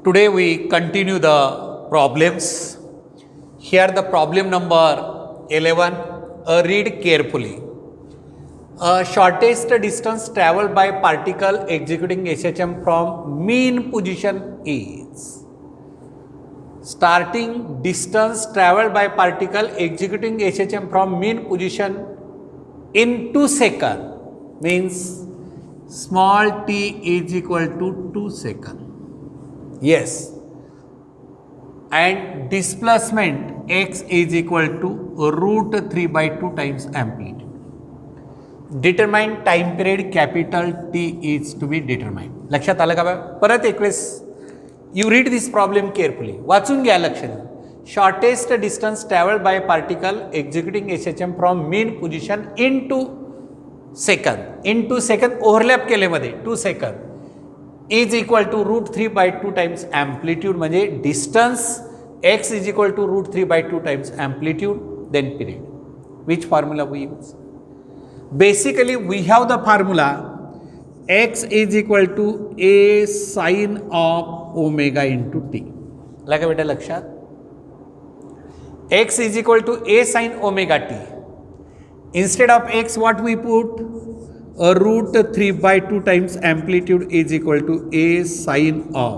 Today we continue the problems. Here the problem number 11. Read carefully. Shortest distance traveled by particle executing SHM from mean position is. Starting distance traveled by particle executing SHM from mean position in 2 seconds means small t is equal to 2 seconds. Yes, and displacement x is equal to root 3 by 2 times amplitude. Determine time period capital T is to be determined. लक्षात आलं का बा? परत एक वेळेस you read this problem carefully. वाचून घ्या लक्षात. Shortest distance traveled by particle executing SHM from mean position in 2 seconds. In 2 seconds overlap केले मध्ये 2 seconds. is equal to root 3 by 2 times amplitude म्हणजे distance x is equal to root 3 by 2 times amplitude then period. Which formula we use? Basically we have the formula x is equal to a sin of omega into t. लगा बेटा लक्षात. x is equal to a sin omega t. Instead of x what we put? Root 3 by 2 times amplitude is equal to a sin of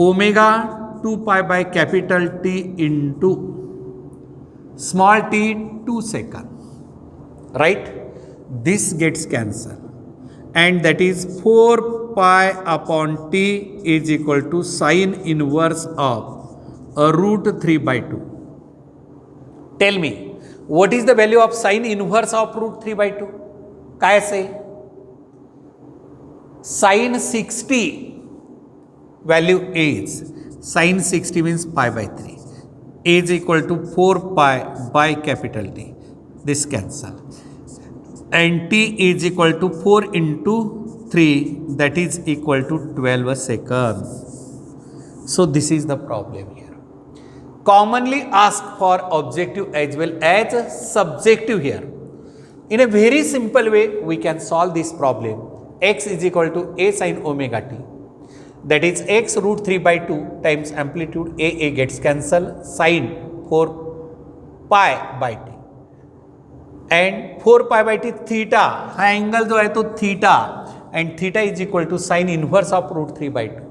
omega 2 pi by capital T into small t 2 seconds. Right? This gets cancelled and that is 4 pi upon t is equal to sin inverse of root 3 by 2. Tell me, what is the value of sin inverse of root 3 by 2? काय असेल? sin 60 value is sin 60 means pi by 3 is equal to 4 pi by capital T. This cancel and t is equal to 4 into 3 that is equal to 12 seconds. So this is the problem here. Commonly asked for objective as well as subjective here. In a very simple way, we can solve this problem. X is equal to a sin omega t. That is x root 3 by 2 times amplitude a gets cancelled sin 4 pi by t. And 4 pi by t theta, हा angle जो है तो theta and theta is equal to sin inverse of root 3 by 2.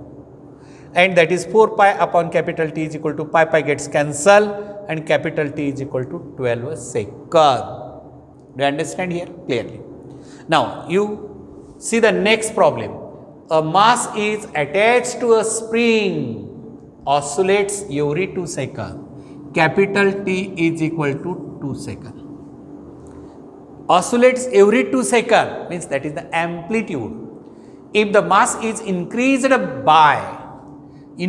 And that is 4 pi upon capital T is equal to pi gets cancelled and capital T is equal to 12 seconds. Do you understand here clearly? Now you see the next problem. A mass is attached to a spring, oscillates every 2 seconds. Capital T is equal to 2 seconds. Oscillates every 2 seconds means that is the amplitude. If the mass is increased by 2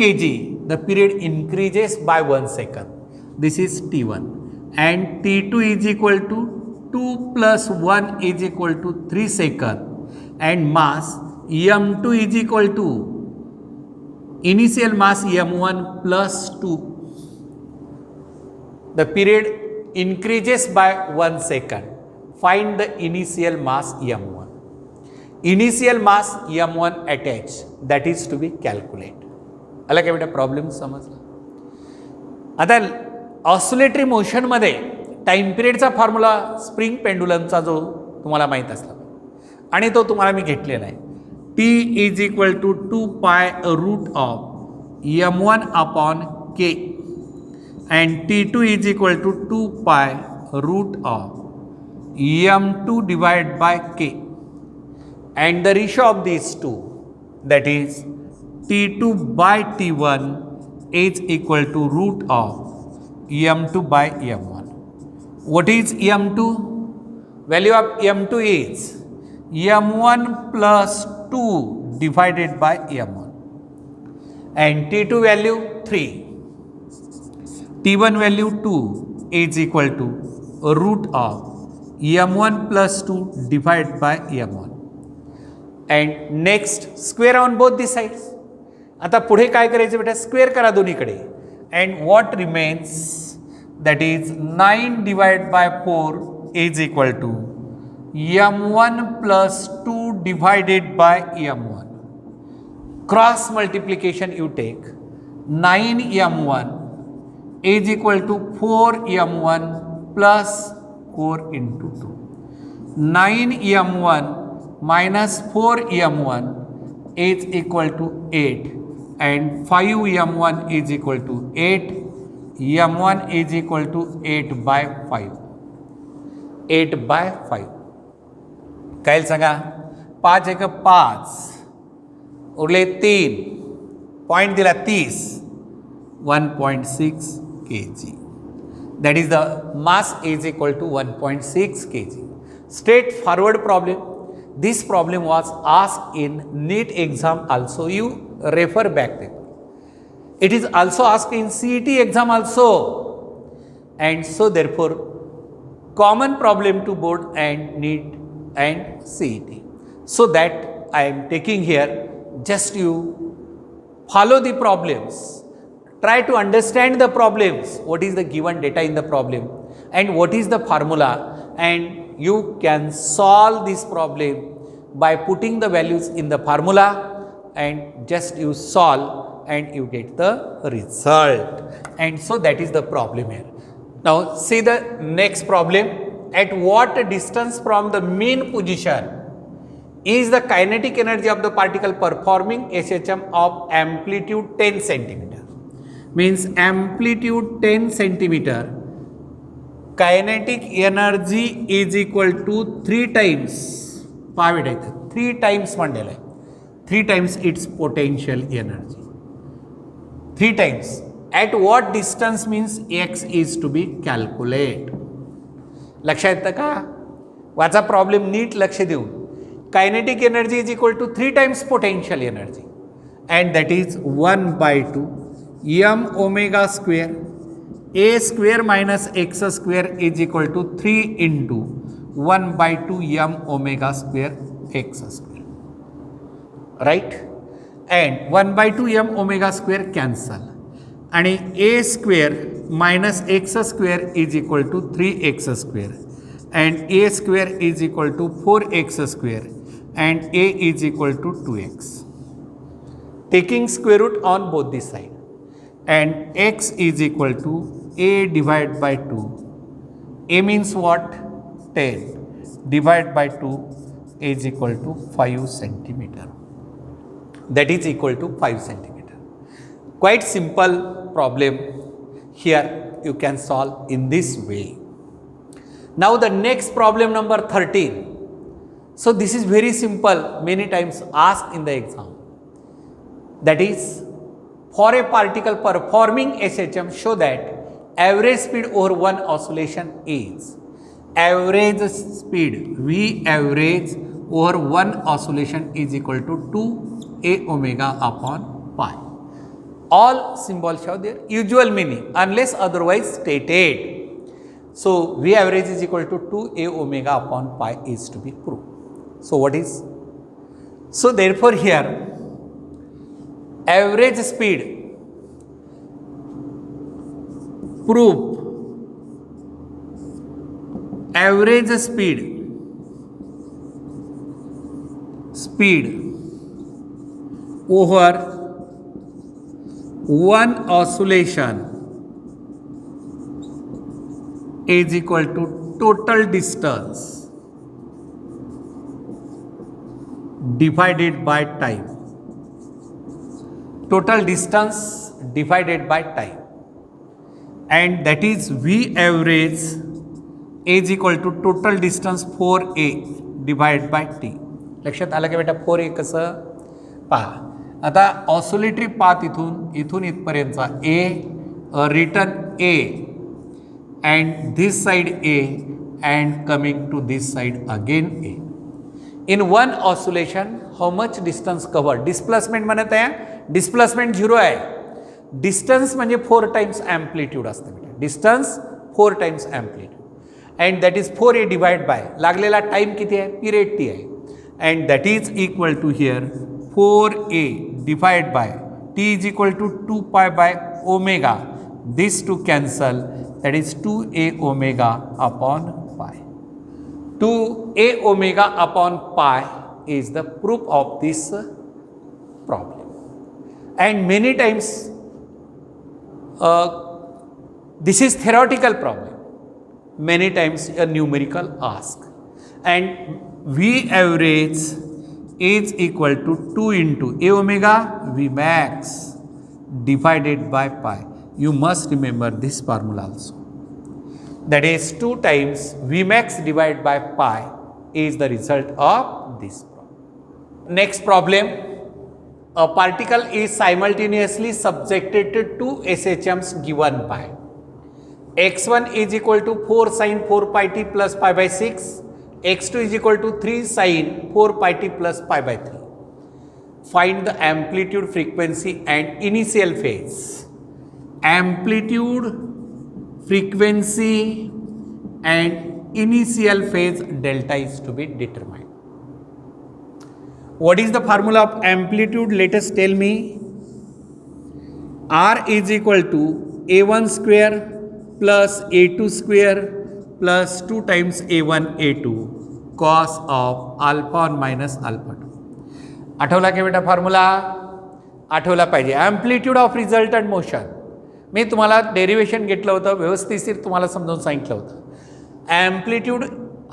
kg, the period increases by 1 second. This is T1. And T2 is equal to 2 plus 1 is equal to 3 seconds and mass M2 is equal to initial mass M1 plus 2. The period increases by 1 second. Find the initial mass M1. Initial mass M1 attached, that is to be calculated. आला काय बेटा problem समजला? आता oscillatory मोशनमध्ये time पिरियडचा formula spring पेंडुलमचा जो तुम्हाला माहीत असला आणि तो तुम्हाला मी घेतलेला आहे. T is equal to 2 pi root of M1 upon K and T2 is equal to 2 pi root of M2 divide by K and the ratio of this two that is T2 by T1 is equal to root of M2 by M1. What is M2? Value of M2 is M1 plus 2 divided by M1 and T2 value 3. T1 value 2 is equal to root of M1 plus 2 divided by M1. And next square on both the sides. आता पुढे काय करायचं बेटा? Square करा दोन्हीकडे. And what remains? That is 9 divided by 4 is equal to M1 plus 2 divided by M1. cross multiplication you take 9m1 is equal to 4m1 plus 4 into 2. 9m1 minus 4m1 is equal to 8 and 5m1 is equal to 8. m1 is equal to 8 by 5. 8 by 5. काय सांगा 5 एक 5 उरले 3 point दिला 30 1.6 kg. That is the mass is equal to 1.6 kg. Straightforward problem. This problem was asked in NEET exam also. You refer back there. It is also asked in CET exam also. And so therefore common problem to board and NEET and CET. So that I am taking here, just you follow the problems. Try to understand the problems, what is the given data in the problem and what is the formula, and you can solve this problem by putting the values in the formula and just you solve and you get the result. And so that is the problem here. Now see the next problem. At what distance from the mean position is the kinetic energy of the particle performing SHM of amplitude 10 centimeter? Means amplitude 10 centimeter, kinetic energy is equal to 3 times 3 times mandela, 3 times its potential energy, 3 times. At what distance means x is to be calculated. लक्षात येतं का? वाचा problem नीट लक्ष देऊन. Kinetic energy is equal to 3 times potential energy and that is 1/2 m omega square a square minus x square is equal to 3 into 1/2 m omega square x square, right? And 1/2 m omega square cancel and a square minus x square is equal to 3x square and a square is equal to 4x square and a is equal to 2x. Taking square root on both the side and x is equal to a divided by 2. A means what? 10 divided by 2 is equal to 5 centimeter. That is equal to 5 centimeter. Quite simple problem. Here you can solve in this way. Now the next problem number 13. So this is very simple, many times asked in the exam. That is, for a particle performing SHM, show that average speed over one oscillation is. Average speed V average over one oscillation is equal to 2a omega upon pi. All symbols have their usual meaning unless otherwise stated. So V average is equal to 2a omega upon pi is to be proved. So what is? So therefore here average speed proof, average speed over one oscillation is equal to total distance divided by time. Total distance divided by time, and that is V average is equal to total distance 4a divided by t. लक्षात आलं का बेटा? 4a कसं पहा. आता oscillatory path इथून इथपर्यंतचा a return a and this side a and coming to this side again a. In one oscillation how much distance covered? Displacement म्हणत आहे, डिस्प्लेसमेंट 0 आहे. डिस्टन्स म्हणजे 4 टाइम्स ॲम्प्लिट्यूड असतं बेटा. Distance 4 times amplitude and that is 4a divide by लागलेला time किती आहे? Period t आहे. And that is equal to here 4a divide by t is equal to 2 pi by omega. This two cancel, that is 2a omega upon pi. 2a omega upon pi is the proof of this problem. and many times this is theoretical problem, many times a numerical ask, and V average is equal to 2 into A omega V max divided by pi. You must remember this formula also. That is 2 times V max divided by pi is the result of this problem. Next problem, a particle is simultaneously subjected to 2 SHMs given by x1 is equal to 4 sin 4 pi t plus pi by 6, x2 is equal to 3 sin 4 pi t plus pi by 3. Find the amplitude, frequency and initial phase. Amplitude, frequency and initial phase delta is to be determined. What is the formula of amplitude? Let us tell me. R is equal to A1 square plus A2 square plus 2 times A1 A2 cos of alpha 1 minus alpha 2. आठवला का बेटा formula? आठवला पाहिजे. Amplitude of resultant motion मी तुम्हाला derivation घेतलं होतं, व्यवस्थितशीर तुम्हाला समजावून सांगितलं होतं. Amplitude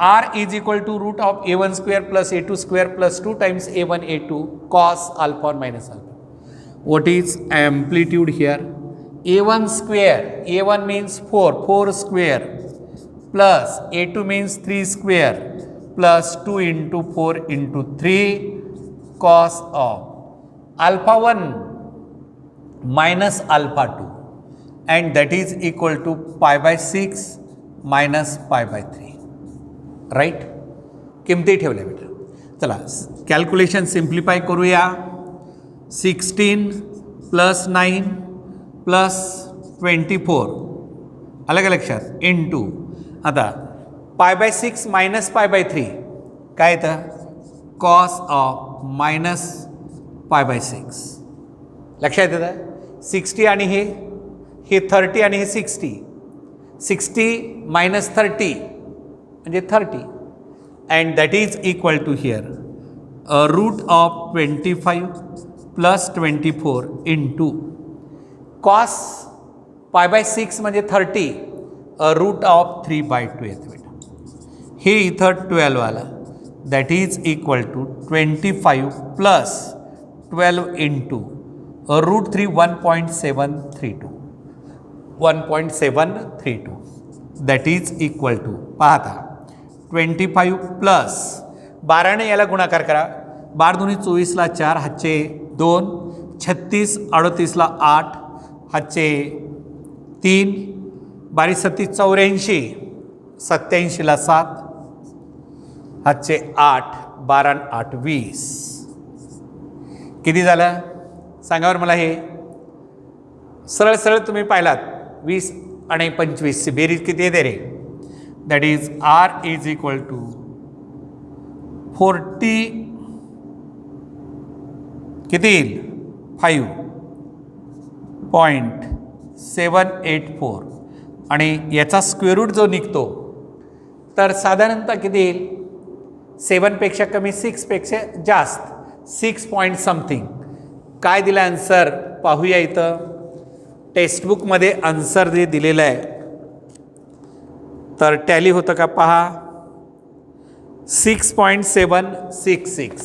R is equal to root of A1 square plus A2 square plus 2 times A1 A2 cos alpha 1 minus alpha. What is amplitude here? A1 square, A1 means 4, 4 square plus A2 means 3 square plus 2 into 4 into 3 cos of alpha 1 minus alpha 2, and that is equal to pi by 6 minus pi by 3. Right, किमती ठेवल्या बेटा. चला calculation simplify करूया. 16 plus 9 plus 24 अलग लक्षात into आता पाय by 6 minus pi by 3 काय येतं? Cos of minus pi by 6. लक्षात येतं? 60 आणि हे 30 आणि हे 60. 60 मायनस 30 म्हणजे 30, and that is equal to here root of 25 plus 24 into cos pi by 6 म्हणजे 30 root of 3 by 2 येतं बेटा. हे इथं 12 आलं, that is equal to 25 plus 12 into root 3 1.732 1.732 that is equal to पाहता 25 प्लस 12ने याला गुणाकार करा. 12 दुनी 24ला 4 हातचे 2, 36 38ला 8 हातचे 3, 12 37 84 87ला 7 हातचे 8, 12 8 20. किती झालं सांगा बरं मला? हे सरळ सरळ तुम्ही पाहिलात 20 आणि 25 ची बेरीज किती येते रे? That is R is equal to 40 किती येईल? 5.784 आणि याचा स्क्वेअर रूट जो निघतो तर साधारणतः किती येईल? 7 पेक्षा कमी, 6 पेक्षा जास्त, 6 पॉइंट समथिंग. काय दिलं आन्सर पाहूया. इथं टेक्स्टबुकमध्ये आन्सर जे दिलेलं आहे तर टॅली होतं का पहा. 6.766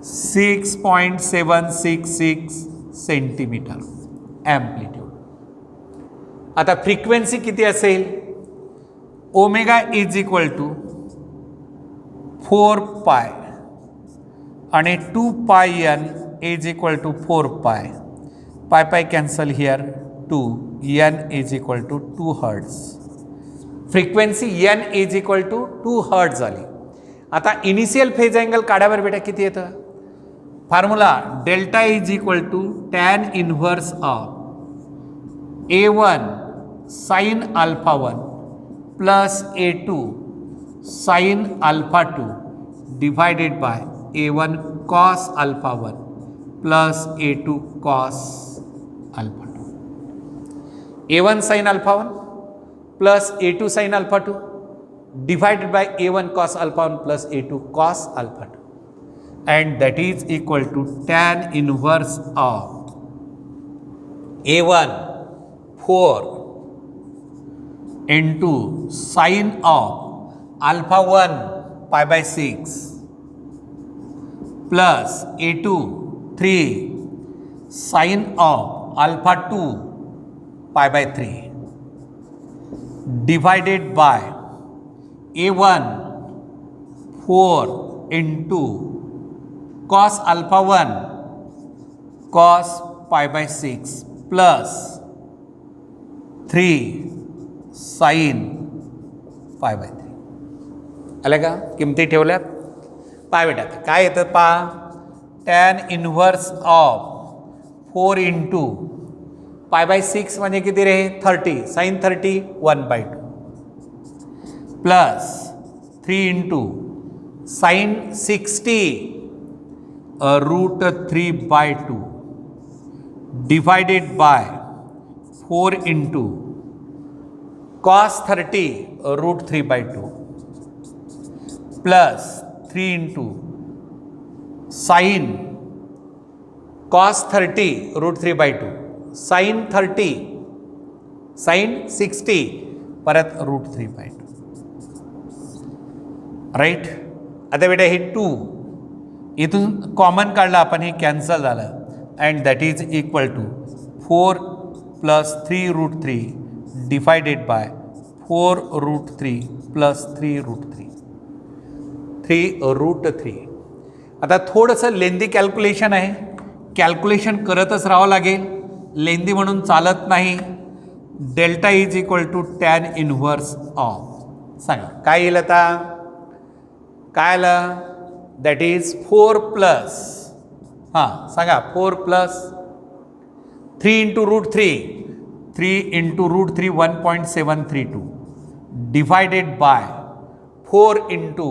6.766 सेंटीमीटर ॲम्प्लिट्यूड. आता फ्रिक्वेन्सी किती असेल? Omega is equal to 4 pi आणि 2 pi n is equal to 4 pi. Pi pi cancel here 2, n is equal to 2 hertz. Frequency n is equal to 2 hertz झाली. आता इनिशियल फेज अँगल काढावर बेटा किती येतं? Formula delta is equal to tan inverse of A1 sine alpha 1 plus A2 sine alpha 2 divided by A1 cos alpha 1 plus A2 cos alpha 2. A1 sine alpha 1 plus A2 sine alpha 2 divided by A1 cos alpha 1 plus A2 cos alpha 2. and that is equal to tan inverse of A1 4 into sine of alpha 1 pi by 6 plus A2 3 sine of alpha 2 pi by 3 divided by A1 4 into cos alpha 1 cos pi by 6 plus 3 sin pi by 3. आलं का? किमती ठेवल्यात. पहा बेटा काय येतं पहा, tan inverse of 4 into pi by 6 म्हणजे किती रे 30 sine 30 1/2 plus 3 into sine 60 √3/2 divided by 4 into cos 30 √3/2 plus 3 into sine cos 30 √3/2 sine 30 sine 60 परत √3/2 राईट. आता बेटा हे 2 इथून कॉमन काढलं आपण, हे कॅन्सल झालं and that is equal to 4 plus 3√3 divided by 4√3 plus 3√3 3√3. आता थोडंसं लेंदी कॅल्क्युलेशन आहे, कॅल्क्युलेशन करतच राहावं लागेल, लेंदी म्हणून चालत नाही. Delta is equal to tan inverse of सांगा काय येईल आता, काय आलं दॅट इज 4 प्लस सांगा 4 plus 3 into √3 3 into √3 1.732 divided by 4 into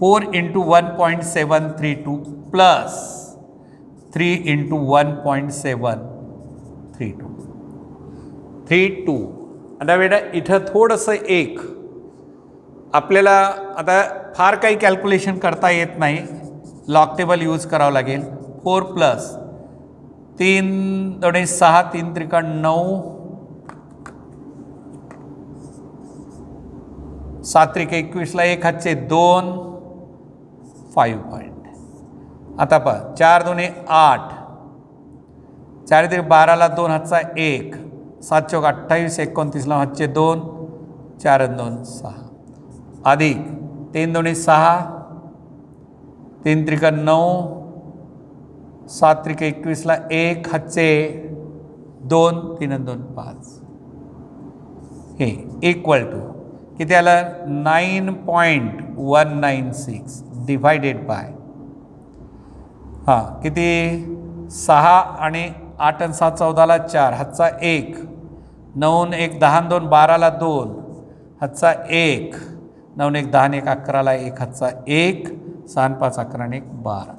1.732 plus 3 into 1.732 32. आता बेटा इथं थोडंसं एक आपल्याला आता फार काही कॅल्क्युलेशन करता येत नाही, लॉग टेबल यूज करावं लागेल. 4 प्लस 3 दोन्ही 6 3 त्रिका 9 7 त्रिका 21 ला 1 हातचे 2 5 पॉइंट. आता पहा 4 दोन्ही 8 4 त्रिक 12 ला 2 हातचा 1 7 चौक 28 29 ला हातचे 2 4 2 6 अधिक 3 दोन्ही 6 3 त्रिका 9 7 त्रिका 21 ला 1 हातचे 2 3 2 5 हे इक्वल टू किती आलं 9.196 डिवाइडेड बाय किती 6 आणि 8 आणि 7 14 ला 4 हातचा 1 9 1 10 2 12 ला 2 हातचा 1 9 1 10 1 11 ला 1 हातचा 1 6 5 11 1 12.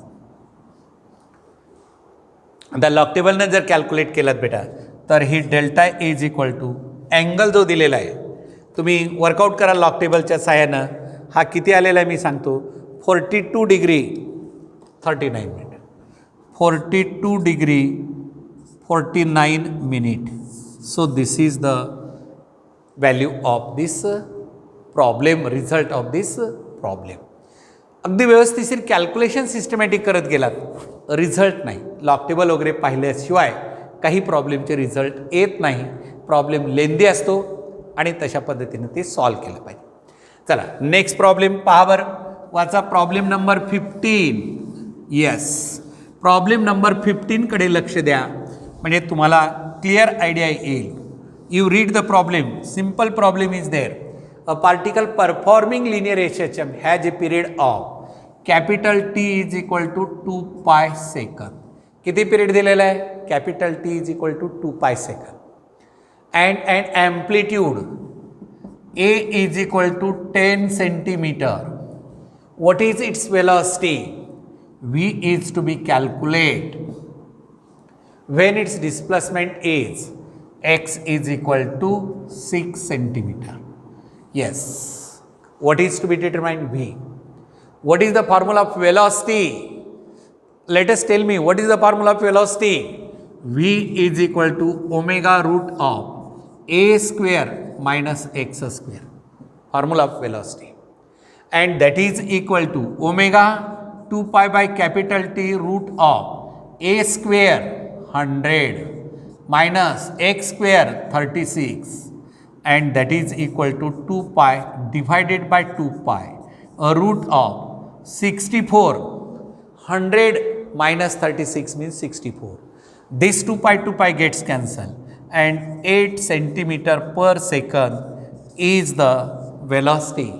आता लॉग टेबलने जर कॅल्क्युलेट केलं बेटा तर ही delta is equal to angle जो दिलेला आहे तुम्ही वर्कआउट करा लॉग टेबलच्या साहाय्यानं. हा किती आलेला आहे मी सांगतो 42 degree 39 minute 42 degree 49 minute. So this is the value of this problem, result of this problem. अगदी व्यवस्थिशीर कॅल्क्युलेशन सिस्टमॅटिक करत गेलात, रिझल्ट नाही. लॉग टेबल वगैरे पाहिल्याशिवाय काही प्रॉब्लेमचे रिझल्ट येत नाही. प्रॉब्लेम लेंदी असतो आणि तशा पद्धतीने ते सॉल्व केलं पाहिजे. चला नेक्स्ट प्रॉब्लेम पहा बरं, वाचा problem number 15. Yes, problem number 15 कडे लक्ष द्या म्हणजे तुम्हाला क्लिअर आयडिया येईल. You read the problem. Simple problem is there. A particle performing linear HHM has a period of capital T is equal to 2 pi second. किती period दिलेला आहे capital T is equal to 2 pi second. and an amplitude A is equal to 10 centimeter. What is its velocity? V is to be calculated when its displacement is x is equal to 6 centimeter. Yes. What is to be determined? V. What is the formula of velocity? Let us tell me what is the formula of velocity. V is equal to omega root of a square minus x square. Formula of velocity. And that is equal to omega 2 pi by capital T root of a square 100 minus x square 36, and that is equal to 2 pi divided by 2 pi, a root of 64. 100 minus 36 means 64. This 2 pi gets cancelled, and 8 centimeter per second is the velocity.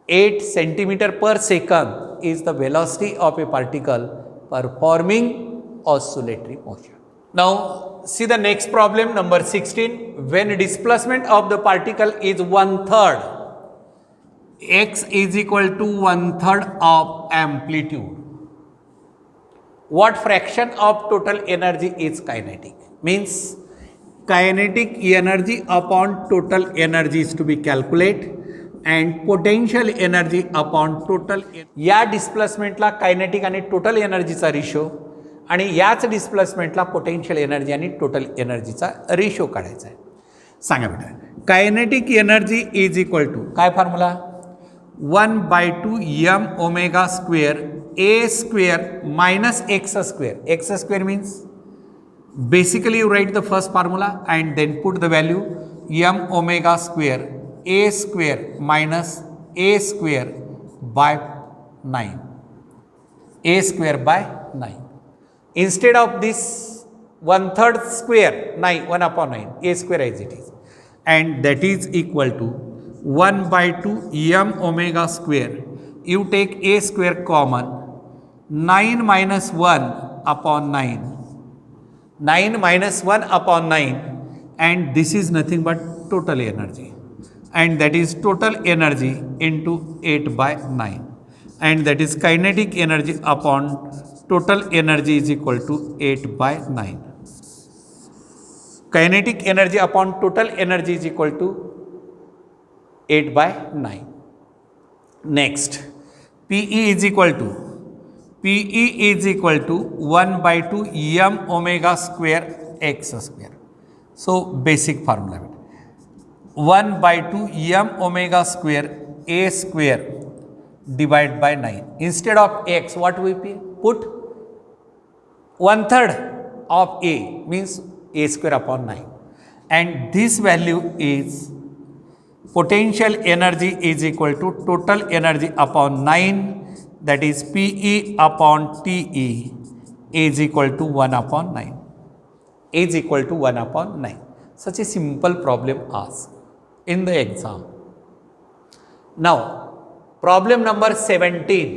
8 centimeter per second is the velocity of a particle performing oscillatory motion. Now see the next problem, number 16. When displacement of the particle is 1/3, x is equal to 1/3 of amplitude, what fraction of total energy is kinetic? Means kinetic energy upon total energy is to be calculated, and potential energy upon total. या डिस्प्लेसमेंटला kinetic आणि total एनर्जीचा ratio, आणि याच डिस्प्लेसमेंटला potential energy आणि total एनर्जीचा ratio काढायचा आहे. सांगा बेटा. Kinetic energy is equal to काय formula? 1/2 m omega square a square minus x square. X square means basically you write the first formula and then put the value m omega square a square minus a square by 9. A square by 9. Instead of this 1/3 square, 9, 1 upon 9, a square as it is. And that is equal to 1/2 m omega square. You take a square common, 9 minus 1 upon 9. 9 minus 1 upon 9, and this is nothing but total energy. And that is total energy into 8 by 9. And that is kinetic energy upon total energy is equal to 8 by 9. Kinetic energy upon total energy is equal to 8 by 9. Next, PE is equal to 1/2 m omega square x square. So basic formula, 1/2 m omega square a square divided by 9. Instead of x, what we put? 1/3 of a means a square upon 9. And this value is potential energy is equal to total energy upon 9, that is PE upon TE is equal to 1 upon 9. Is equal to 1 upon 9. Such a simple problem asked in the exam. Now, problem number 17.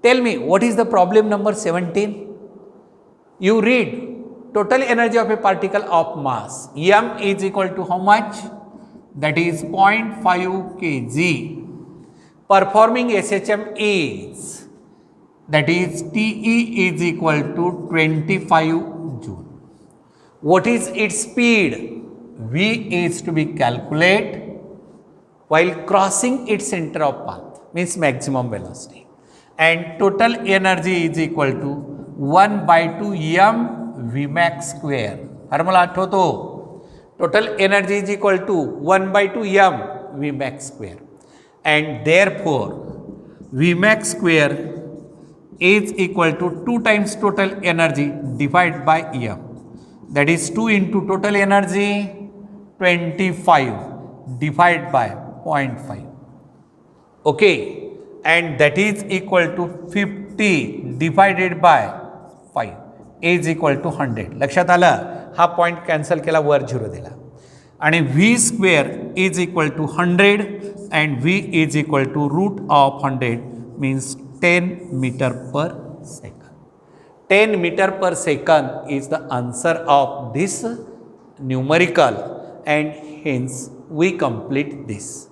Tell me, what is the problem number 17? You read, total energy of a particle of mass m is equal to how much? That is 0.5 kg. Performing SHM is, that is TE is equal to 25 joule. What is its speed? V is to be calculated while crossing its center of path, means maximum velocity. And total energy is equal to 1/2 m Vmax square. Formula आठवतो. Total energy is equal to 1/2 m Vmax square. And therefore, Vmax square is equal to 2 times total energy divided by m. That is 2 into total energy, 25 divided by 0.5. Okay. And that is equal to 50 divided by 5 is equal to 100. लक्षात आलं? हा point cancel केला, वर 0 दिला. आणि v square is equal to 100 and v is equal to root of 100 means 10 meter per second. 10 meter per second is the answer of this numerical, and hence we complete this.